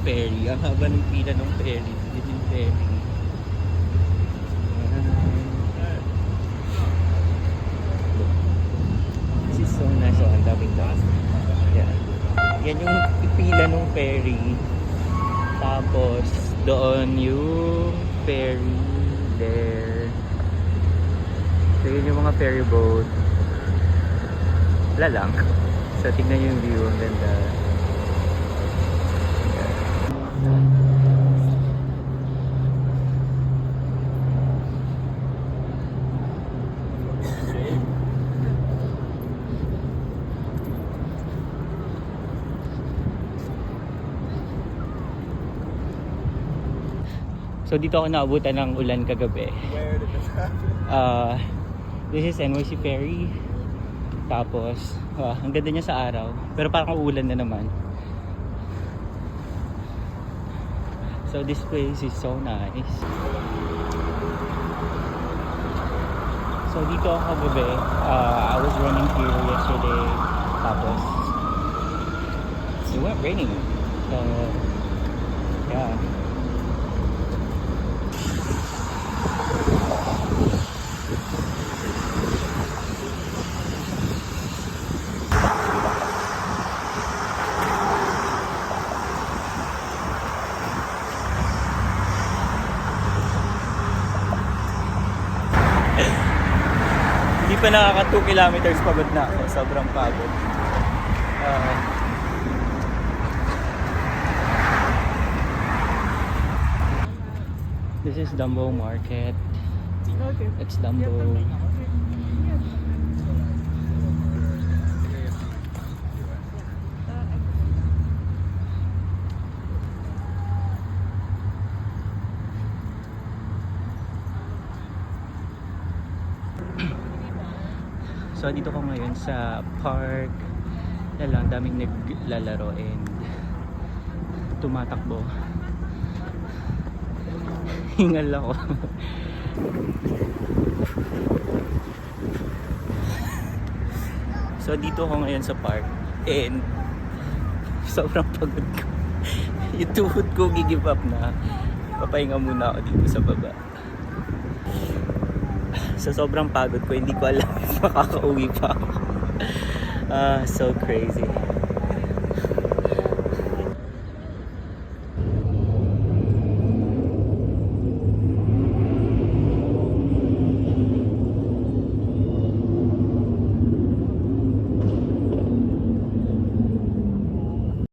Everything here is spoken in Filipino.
ferry. Ang haba ng pila ng ferry. Little ferry. This is so nice. So, ang daming tao. Yan. Yan yung pila ng ferry. Tapos, doon yung ferry there. So, yun yung mga ferry boat. Wala lang. So, tignan yung view. Ang ganda. So dito ako naabutan ng ulan kagabi. Where did this happen? This is NYC Ferry. Tapos, ang ganda niya sa araw. Pero parang uulan na naman. So this place is so nice. So dito ako kagabi. I was running here yesterday. Tapos, it went raining. So, yeah. Hindi pa nakaka 2 kilometers pagod na ako. Sobrang pagod. This is Dumbo Market. It's Dumbo. So dito ko ngayon sa park. Lang daming naglalaro and tumatakbo. Hingal ako. So dito ako ngayon sa park and sobrang pagod ko. Yung tuhod ko gigive up na. Papahinga muna ako dito sa baba. So sobrang pagod ko, hindi ko alam makakauwi pa ako. So crazy.